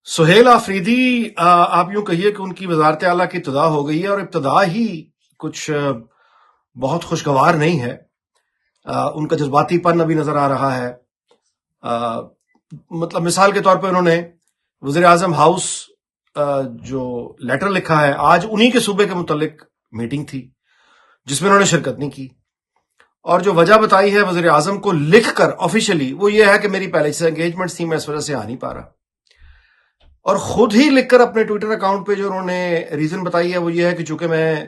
سہیل آفریدی آپ یوں کہیے کہ ان کی وزارت اعلیٰ کی ابتدا ہو گئی ہے، اور ابتدا ہی کچھ بہت خوشگوار نہیں ہے۔ ان کا جذباتی پن ابھی نظر آ رہا ہے۔ مطلب مثال کے طور پہ انہوں نے وزیر اعظم ہاؤس جو لیٹر لکھا ہے، آج انہی کے صوبے کے متعلق میٹنگ تھی جس میں انہوں نے شرکت نہیں کی، اور جو وجہ بتائی ہے وزیر اعظم کو لکھ کر آفیشلی، وہ یہ ہے کہ میری پہلے سے انگیجمنٹ تھی، میں اس وجہ سے آ نہیں پا رہا۔ اور خود ہی لکھ کر اپنے ٹویٹر اکاؤنٹ پہ جو انہوں نے ریزن بتائی ہے وہ یہ ہے کہ چونکہ میں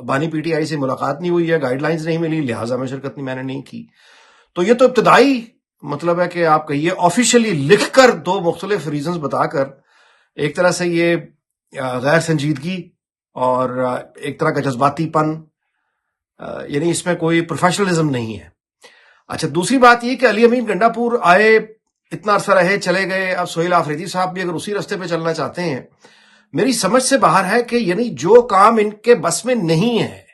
بانی پی ٹی آئی سے ملاقات نہیں ہوئی ہے، گائیڈ لائنز نہیں ملی، لہٰذا میں شرکت میں نے نہیں کی۔ تو یہ تو ابتدائی مطلب ہے کہ آپ کہیے آفیشلی لکھ کر دو مختلف ریزنز بتا کر ایک طرح سے یہ غیر سنجیدگی اور ایک طرح کا جذباتی پن، یعنی اس میں کوئی پروفیشنلزم نہیں ہے۔ اچھا، دوسری بات یہ کہ علی امین گنڈا پور آئے، اتنا عرصہ رہے، چلے گئے۔ اب سہیل آفریدی صاحب بھی اگر اسی رستے پہ چلنا چاہتے ہیں، میری سمجھ سے باہر ہے کہ یعنی جو کام ان کے بس میں نہیں ہے،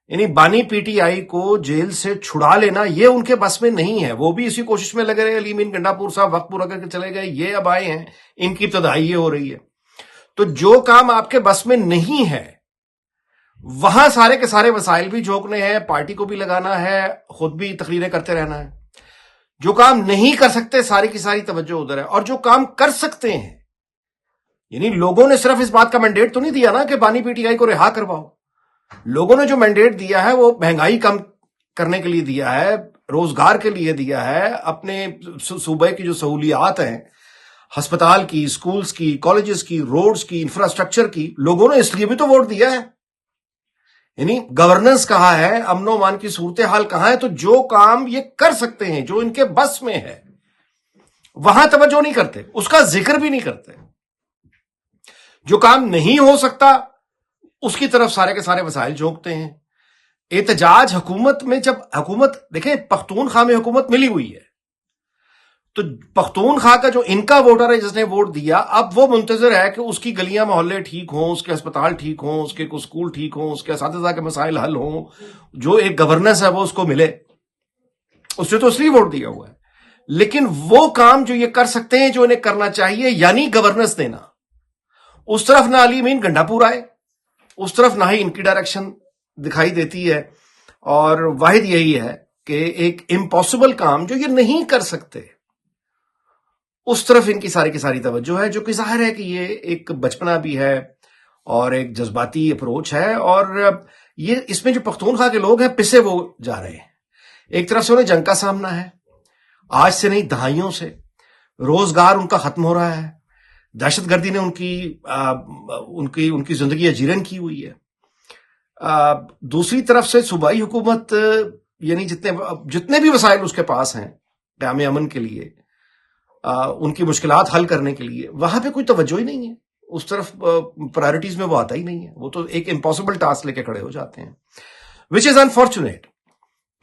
یعنی بانی پی ٹی آئی کو جیل سے چھڑا لینا، یہ ان کے بس میں نہیں ہے۔ وہ بھی اسی کوشش میں لگے رہے۔ علی امین گنڈا پور صاحب وقت پورا کر کے چلے گئے، یہ اب آئے ہیں، ان کی ابتدائی یہ ہو رہی ہے۔ تو جو کام آپ کے بس میں نہیں ہے، وہاں سارے کے سارے وسائل بھی جھونکنے ہیں، پارٹی کو بھی لگانا ہے، خود بھی تقریریں کرتے رہنا ہے۔ جو کام نہیں کر سکتے، ساری کی ساری توجہ ادھر ہے۔ اور جو کام کر سکتے ہیں، یعنی لوگوں نے صرف اس بات کا مینڈیٹ تو نہیں دیا نا کہ بانی پی ٹی آئی کو رہا کرواؤ۔ لوگوں نے جو مینڈیٹ دیا ہے وہ مہنگائی کم کرنے کے لیے دیا ہے، روزگار کے لیے دیا ہے، اپنے صوبے کی جو سہولیات ہیں، ہسپتال کی، سکولز کی، کالجز کی، روڈز کی، انفراسٹرکچر کی، لوگوں نے اس لیے بھی تو ووٹ دیا ہے۔ یعنی گورننس کہاں ہے، امن و امان کی صورتحال کہاں ہے؟ تو جو کام یہ کر سکتے ہیں، جو ان کے بس میں ہے، وہاں توجہ نہیں کرتے، اس کا ذکر بھی نہیں کرتے۔ جو کام نہیں ہو سکتا اس کی طرف سارے کے سارے وسائل جھونکتے ہیں۔ احتجاج حکومت میں، جب حکومت دیکھیں، پختونخوا میں حکومت ملی ہوئی ہے، تو پختونخوا کا جو ان کا ووٹر ہے جس نے ووٹ دیا، اب وہ منتظر ہے کہ اس کی گلیاں محلے ٹھیک ہوں، اس کے ہسپتال ٹھیک ہوں، اس کے اسکول ٹھیک ہوں، اس کے اساتذہ کے مسائل حل ہوں، جو ایک گورننس ہے وہ اس کو ملے۔ اس نے تو اس لیے ووٹ دیا ہوا ہے۔ لیکن وہ کام جو یہ کر سکتے ہیں، جو انہیں کرنا چاہیے، یعنی گورننس دینا، اس طرف نہ علی امین گنڈا پور آئے، اس طرف نہ ہی ان کی ڈائریکشن دکھائی دیتی ہے۔ اور واحد یہی ہے کہ ایک امپاسبل کام جو یہ نہیں کر سکتے، اس طرف ان کی ساری کی ساری توجہ ہے، جو کہ ظاہر ہے کہ یہ ایک بچپنا بھی ہے اور ایک جذباتی اپروچ ہے۔ اور یہ اس میں جو پختونخوا کے لوگ ہیں، پسے وہ جا رہے ہیں۔ ایک طرف سے انہیں جنگ کا سامنا ہے، آج سے نہیں دہائیوں سے۔ روزگار ان کا ختم ہو رہا ہے، دہشت گردی نے ان کی زندگی اجیرن کی ہوئی ہے۔ دوسری طرف سے صوبائی حکومت، یعنی جتنے بھی وسائل اس کے پاس ہیں قیام امن کے لیے، ان کی مشکلات حل کرنے کے لیے، وہاں پہ کوئی توجہ ہی نہیں ہے۔ اس طرف پرائرٹیز میں وہ آتا ہی نہیں ہے۔ وہ تو ایک امپاسبل ٹاسک لے کے کھڑے ہو جاتے ہیں، وچ از انفارچونیٹ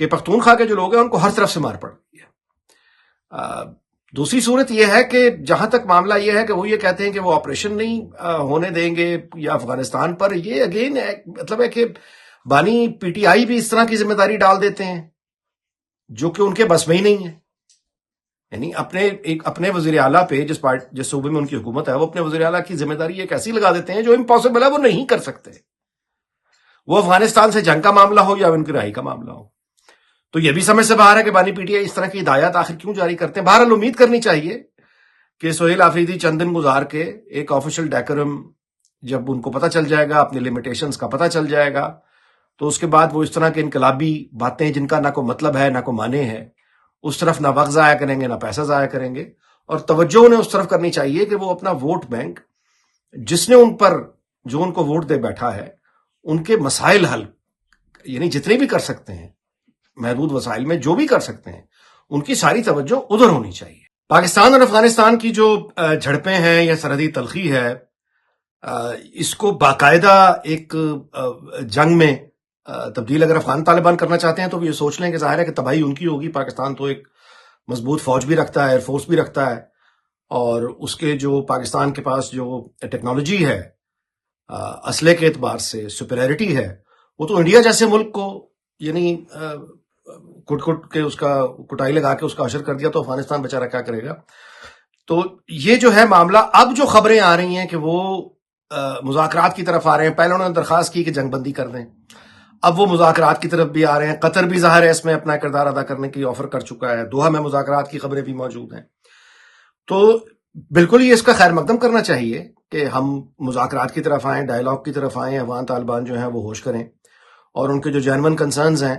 کہ پختونخوا کے جو لوگ ہیں ان کو ہر طرف سے مار پڑ رہی ہے۔ دوسری صورت یہ ہے کہ جہاں تک معاملہ یہ ہے کہ وہ یہ کہتے ہیں کہ وہ آپریشن نہیں ہونے دیں گے یا افغانستان پر، یہ اگین مطلب ہے کہ بانی پی ٹی آئی بھی اس طرح کی ذمہ داری ڈال دیتے ہیں جو کہ ان کے بس میں ہی نہیں ہے۔ یعنی اپنے وزیر اعلیٰ پہ، جس صوبے میں ان کی حکومت ہے، وہ اپنے وزیر اعلیٰ کی ذمہ داری ایک ایسی لگا دیتے ہیں جو امپاسبل ہے، وہ نہیں کر سکتے۔ وہ افغانستان سے جنگ کا معاملہ ہو یا ان کی رہائی کا معاملہ ہو۔ تو یہ بھی سمجھ سے باہر ہے کہ بانی پی ٹی آئی اس طرح کی ہدایات آخر کیوں جاری کرتے ہیں۔ بہرحال امید کرنی چاہیے کہ سہیل آفریدی چند دن گزار کے ایک آفیشل ڈیکورم، جب ان کو پتہ چل جائے گا، اپنے لیمیٹیشنز کا پتہ چل جائے گا، تو اس کے بعد وہ اس طرح کے انقلابی باتیں جن کا نہ کوئی مطلب ہے نہ کوئی معنی ہے، اس طرف نہ وقت ضائع کریں گے نہ پیسہ ضائع کریں گے۔ اور توجہ انہیں اس طرف کرنی چاہیے کہ وہ اپنا ووٹ بینک، جس نے ان پر، جو ان کو ووٹ دے بیٹھا ہے، ان کے مسائل حل، یعنی جتنے بھی کر سکتے ہیں محدود وسائل میں، جو بھی کر سکتے ہیں، ان کی ساری توجہ ادھر ہونی چاہیے۔ پاکستان اور افغانستان کی جو جھڑپیں ہیں یا سرحدی تلخی ہے، اس کو باقاعدہ ایک جنگ میں تبدیل اگر افغان طالبان کرنا چاہتے ہیں تو وہ یہ سوچ لیں کہ ظاہر ہے کہ تباہی ان کی ہوگی۔ پاکستان تو ایک مضبوط فوج بھی رکھتا ہے، ایئر فورس بھی رکھتا ہے، اور اس کے جو پاکستان کے پاس جو ٹیکنالوجی ہے، اسلحے کے اعتبار سے سپیریئرٹی ہے، وہ تو انڈیا جیسے ملک کو یعنی کٹ کے اس کا کٹائی لگا کے اس کا حشر کر دیا، تو افغانستان بیچارہ کیا کرے گا؟ تو یہ جو ہے معاملہ، اب جو خبریں آ رہی ہیں کہ وہ مذاکرات کی طرف آ رہے ہیں. پہلے انہوں نے درخواست کی کہ جنگ بندی کر دیں، اب وہ مذاکرات کی طرف بھی آ رہے ہیں. قطر بھی ظاہر ہے اس میں اپنا کردار ادا کرنے کی آفر کر چکا ہے. دوحہ میں مذاکرات کی خبریں بھی موجود ہیں. تو بالکل یہ اس کا خیر مقدم کرنا چاہیے کہ ہم مذاکرات کی طرف آئیں، ڈائلاگ کی طرف آئیں. افغان طالبان جو ہیں وہ ہوش کریں اور ان کے جو جینون کنسرنز ہیں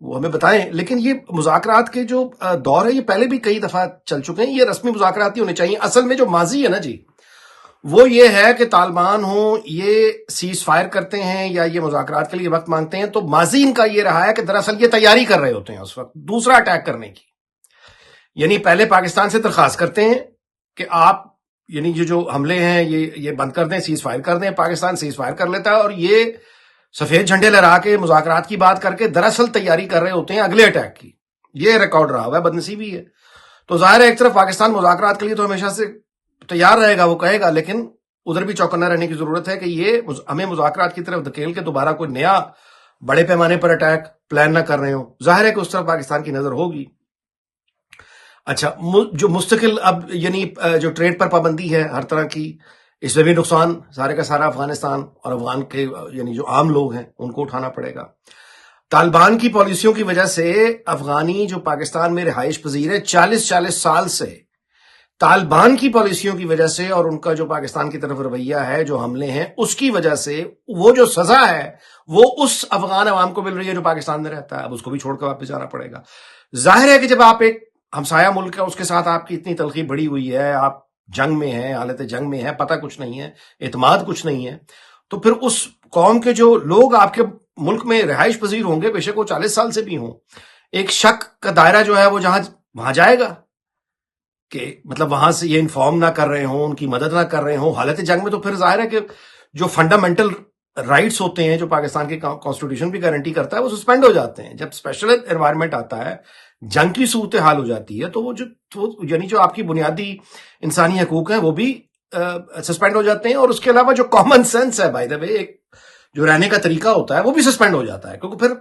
وہ ہمیں بتائیں. لیکن یہ مذاکرات کے جو دور ہے یہ پہلے بھی کئی دفعہ چل چکے ہیں. یہ رسمی مذاکرات ہی ہونے چاہیے. اصل میں جو ماضی ہے نا جی، وہ یہ ہے کہ طالبان ہوں یہ سیز فائر کرتے ہیں یا یہ مذاکرات کے لیے وقت مانگتے ہیں، تو ماضی ان کا یہ رہا ہے کہ دراصل یہ تیاری کر رہے ہوتے ہیں اس وقت دوسرا اٹیک کرنے کی. یعنی پہلے پاکستان سے درخواست کرتے ہیں کہ آپ یعنی یہ جو حملے ہیں یہ بند کر دیں، سیز فائر کر دیں. پاکستان سیز فائر کر لیتا ہے اور یہ سفید جھنڈے لہرا کے مذاکرات کی بات کر کے دراصل تیاری کر رہے ہوتے ہیں اگلے اٹیک کی. یہ ریکارڈ رہا ہوا ہے، بدنصیبی ہے. تو ظاہر ہے ایک طرف پاکستان مذاکرات کے لیے تو ہمیشہ سے تیار رہے گا، وہ کہے گا، لیکن ادھر بھی چوکنا رہنے کی ضرورت ہے کہ یہ ہمیں مذاکرات کی طرف دھکیل کے دوبارہ کوئی نیا بڑے پیمانے پر اٹیک پلان نہ کر رہے ہوں. ظاہر ہے کہ اس طرف پاکستان کی نظر ہوگی. اچھا، جو مستقل اب یعنی جو ٹریڈ پر پابندی ہے ہر طرح کی، اس میں بھی نقصان سارے کا سارا افغانستان اور افغان کے یعنی جو عام لوگ ہیں ان کو اٹھانا پڑے گا. طالبان کی پالیسیوں کی وجہ سے افغانی جو پاکستان میں رہائش پذیر ہے 40 سال سے، طالبان کی پالیسیوں کی وجہ سے اور ان کا جو پاکستان کی طرف رویہ ہے، جو حملے ہیں اس کی وجہ سے، وہ جو سزا ہے وہ اس افغان عوام کو مل رہی ہے جو پاکستان میں رہتا ہے. اب اس کو بھی چھوڑ کر واپس جانا پڑے گا. ظاہر ہے کہ جب آپ ایک ہمسایہ ملک ہے اس کے ساتھ آپ کی اتنی تلخی بڑھی ہوئی ہے، آپ جنگ میں ہیں، حالت جنگ میں ہیں، پتہ کچھ نہیں ہے، اعتماد کچھ نہیں ہے، تو پھر اس قوم کے جو لوگ آپ کے ملک میں رہائش پذیر ہوں گے، بے شک وہ 40 سال سے بھی ہوں، ایک شک کا دائرہ جو ہے وہ وہاں جائے گا کہ مطلب وہاں سے یہ انفارم نہ کر رہے ہوں، ان کی مدد نہ کر رہے ہوں حالت جنگ میں. تو پھر ظاہر ہے کہ جو فنڈامنٹل رائٹس ہوتے ہیں جو پاکستان کی کانسٹیٹیوشن بھی گارنٹی کرتا ہے وہ سسپینڈ ہو جاتے ہیں. جب اسپیشل انوائرمنٹ آتا ہے، جنگ کی صورتحال ہو جاتی ہے، تو وہ یعنی جو آپ کی بنیادی انسانی حقوق ہیں وہ بھی سسپینڈ ہو جاتے ہیں. اور اس کے علاوہ جو کامن سینس ہے بائی دا وے، ایک جو رہنے کا طریقہ ہوتا ہے وہ بھی سسپینڈ ہو جاتا ہے. کیونکہ پھر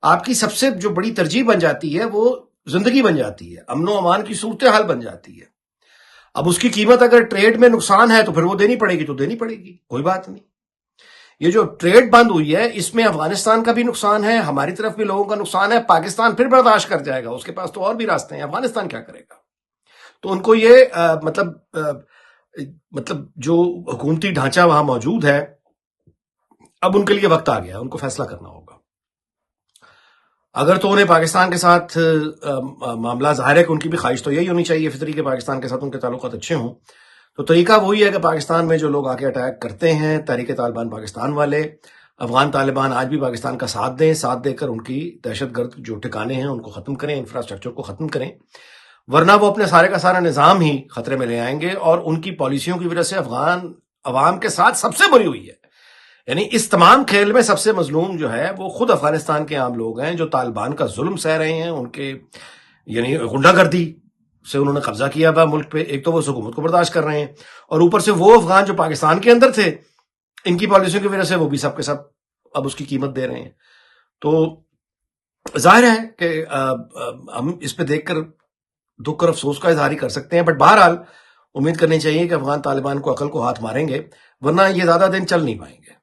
آپ کی سب سے جو بڑی ترجیح بن جاتی ہے وہ زندگی بن جاتی ہے، امن و امان کی صورتحال بن جاتی ہے. اب اس کی قیمت اگر ٹریڈ میں نقصان ہے تو پھر وہ دینی پڑے گی، تو دینی پڑے گی، کوئی بات نہیں. یہ جو ٹریڈ بند ہوئی ہے اس میں افغانستان کا بھی نقصان ہے، ہماری طرف بھی لوگوں کا نقصان ہے. پاکستان پھر برداشت کر جائے گا، اس کے پاس تو اور بھی راستے ہیں. افغانستان کیا کرے گا؟ تو ان کو یہ مطلب جو حکومتی ڈھانچہ وہاں موجود ہے، اب ان کے لیے وقت آ گیا، ان کو فیصلہ کرنا ہوگا. اگر تو انہیں پاکستان کے ساتھ معاملہ، ظاہر ہے کہ ان کی بھی خواہش تو یہی ہونی چاہیے فطری کہ پاکستان کے ساتھ ان کے تعلقات اچھے ہوں. تو طریقہ وہی ہے کہ پاکستان میں جو لوگ آ کے اٹیک کرتے ہیں، تحریک طالبان پاکستان والے، افغان طالبان آج بھی پاکستان کا ساتھ دے کر ان کی دہشت گرد جو ٹھکانے ہیں ان کو ختم کریں، انفراسٹرکچر کو ختم کریں. ورنہ وہ اپنے سارے کا سارا نظام ہی خطرے میں لے آئیں گے. اور ان کی پالیسیوں کی وجہ سے افغان عوام کے ساتھ سب سے بری ہوئی ہے. یعنی اس تمام کھیل میں سب سے مظلوم جو ہے وہ خود افغانستان کے عام لوگ ہیں جو طالبان کا ظلم سہ رہے ہیں. ان کے یعنی غنڈہ گردی سے انہوں نے قبضہ کیا ہوا ملک پہ. ایک تو وہ حکومت کو برداشت کر رہے ہیں اور اوپر سے وہ افغان جو پاکستان کے اندر تھے ان کی پالیسیوں کی وجہ سے وہ بھی سب کے سب اب اس کی قیمت دے رہے ہیں. تو ظاہر ہے کہ ہم اس پہ دیکھ کر دکھ اور افسوس کا اظہار ہی کر سکتے ہیں. بٹ بہرحال امید کرنی چاہیے کہ افغان طالبان کو عقل کو ہاتھ ماریں گے، ورنہ یہ زیادہ دن چل نہیں پائیں گے.